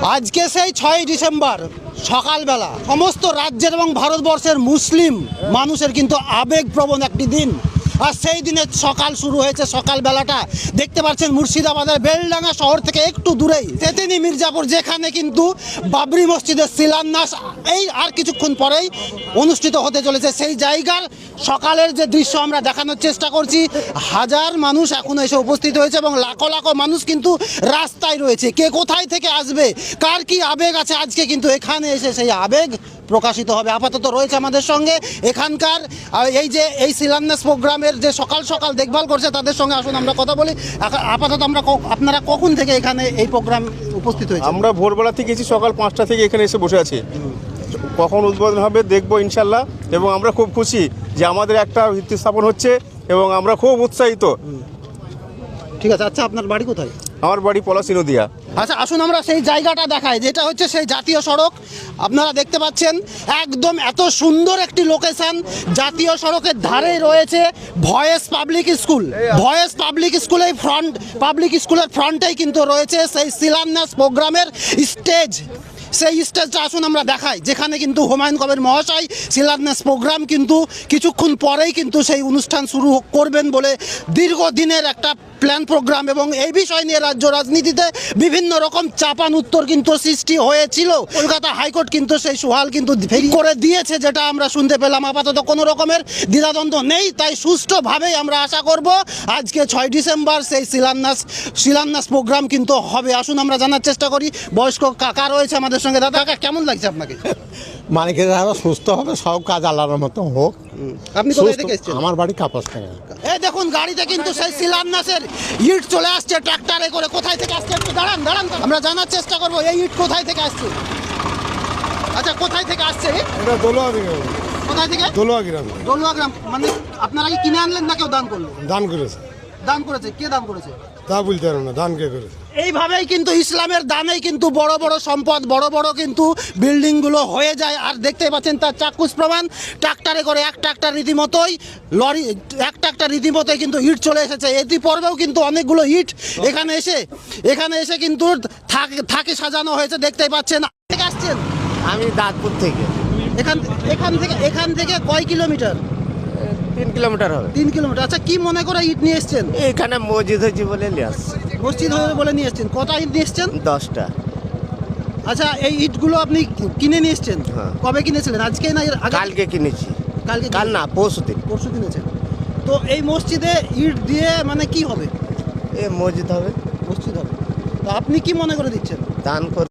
আজকে সেই 6ই ডিসেম্বর সকালবেলা সমস্ত রাজ্যের এবং ভারতবর্ষের মুসলিম মানুষের কিন্তু আবেগপ্রবণ একটি দিন। আর সেই দিনের সকাল শুরু হয়েছে সকালবেলাটা দেখতে পাচ্ছেন মুর্শিদাবাদের বেলডাঙ্গা শহর থেকে একটু দূরেই তেতেনি মির্জাপুর, যেখানে কিন্তু বাবরি মসজিদের শিলান্যাস এই আর কিছুক্ষণ পরেই অনুষ্ঠিত হতে চলেছে। সেই জায়গার সকালের যে দৃশ্য আমরা দেখানোর চেষ্টা করছি। হাজার মানুষ এখনো এসে উপস্থিত হয়েছে এবং লাখো লাখো মানুষ কিন্তু রাস্তায় রয়েছে। কে কোথায় থেকে আসবে, কার কি আবেগ আছে, আজকে কিন্তু এখানে এসে সেই আবেগ প্রকাশিত হবে। আপাতত রয়েছে আমাদের সঙ্গে এখানকার এই শিলান্যাস প্রোগ্রামের যে সকাল সকাল দেখভাল করছে তাদের সঙ্গে, আসুন আমরা কথা বলি। আপাতত আপনারা কখন থেকে এখানে এই প্রোগ্রাম উপস্থিত হয়েছে? আমরা ভোরবেলা থেকে এসেছি, সকাল 5টা থেকে এখানে এসে বসে আছি। কখন উদ্বোধন হবে দেখবো ইনশাল্লাহ। এবং আমরা খুব খুশি যে আমাদের একটা ভিত্তি স্থাপন হচ্ছে এবং আমরা খুব উৎসাহিত। ঠিক আছে, আচ্ছা আপনার বাড়ি কোথায়? আমার বাড়ি পলাশী নদিয়া। আচ্ছা আসুন আমরা সেই জায়গাটা দেখাই, যেটা হচ্ছে সেই জাতীয় সড়ক। আপনারা দেখতে পাচ্ছেন একদম এত সুন্দর একটি লোকেশন। জাতীয় সড়কের ধারে রয়েছে voice public school. Voice public স্কুলের ফ্রন্টেই কিন্তু রয়েছে সেই শিলান্যাস প্রোগ্রামের স্টেজ। সেই স্টেজটা আসুন আমরা দেখাই, যেখানে কিন্তু হুমায়ুন কবির মহাশয় শিলান্যাস প্রোগ্রাম কিন্তু কিছুক্ষণ পরেই কিন্তু সেই অনুষ্ঠান শুরু করবেন বলে দীর্ঘদিনের একটা প্ল্যান প্রোগ্রাম। এবং এই বিষয় নিয়ে রাজ্য রাজনীতিতে বিভিন্ন রকম চাপান উত্তর কিন্তু সৃষ্টি হয়েছিল। কলকাতা হাইকোর্ট কিন্তু সেই সুহাল কিন্তু ভেরি করে দিয়েছে, যেটা আমরা শুনতে পেলাম। আপাতত কোনো রকমের দ্বিধাদ্বন্দ্ব নেই, তাই সুষ্ঠুভাবেই আমরা আশা করব আজকে 6 ডিসেম্বর সেই শিলান্যাস প্রোগ্রাম কিন্তু হবে। আসুন আমরা জানার চেষ্টা করি বয়স্ক কাকা রয়েছে আমাদের সঙ্গে। দাদা কাকা, কেমন লাগছে আপনাকে? মানিকের আরো সুস্থ হবে, সব কাজ আল্লাহর মতো হোক। আপনি কোথায় থেকে এসেছেন? আমার বাড়ি কাপাস থেকে। এই দেখুন গাড়িতে কিন্তু সেই শিলান্যাসের ইট চলে আসছে ট্রাক্টরে করে। কোথায় থেকে আসছে একটু দাঁড়ান আমরা জানার চেষ্টা করব এই ইট কোথায় থেকে আসছে। আচ্ছা কোথায় থেকে আসছে? এটা দোলোয়া থেকে। কোথায় থেকে? দোলোয়া গ্রাম। দলুয়া গ্রাম। মানে আপনারা কি কিনে আনলেন না কেউ দান করলো? দান করেছে। দান করেছে? কে দান করেছে তা বলতে পারবো না, দান কে করেছে। এইভাবেই কিন্তু ইসলামের দানেই কিন্তু বড় বড় সম্পদ, বড় বড় কিন্তু বিল্ডিংগুলো হয়ে যায়। আর দেখতেই পাচ্ছেন তার চাক্ষুষ প্রমাণ। ট্রাক্টরে করে এক ট্রাক্টর রীতিমতোই লরি, এক ট্রাক্টর রীতিমতোই কিন্তু ইট চলে এসেছে। এটি পর্বেও কিন্তু অনেকগুলো ইট এখানে এসে কিন্তু থাকে সাজানো হয়েছে, দেখতেই পাচ্ছেন। থেকে আসছেন? আমি দাঁতপুর থেকে। এখান থেকে কয় কিলোমিটার? 3 কিলোমিটার হবে। 3 কিলোমিটার। আচ্ছা কি মনে করে ইট নিয়ে এসছেন? এখানে মসজিদ হয়েছে বলে নিয়ে আসছি। মসজিদ হবে বলে নিয়ে এসছেন। কটা ইট নিয়ে এসছেন? 10টা। আচ্ছা এই ইটগুলো আপনি কিনে নিয়ে এসছেন? হ্যাঁ। কবে কিনেছিলেন? আজকে না এর আগে? কালকে কিনেছি। কালকে? কাল না, পরশুদিন। পরশু কিনেছেন। তো এই মসজিদে ইট দিয়ে মানে কি হবে? এ মসজিদ হবে, মসজিদ হবে। তো আপনি কি মনে করে দিচ্ছেন? দান করে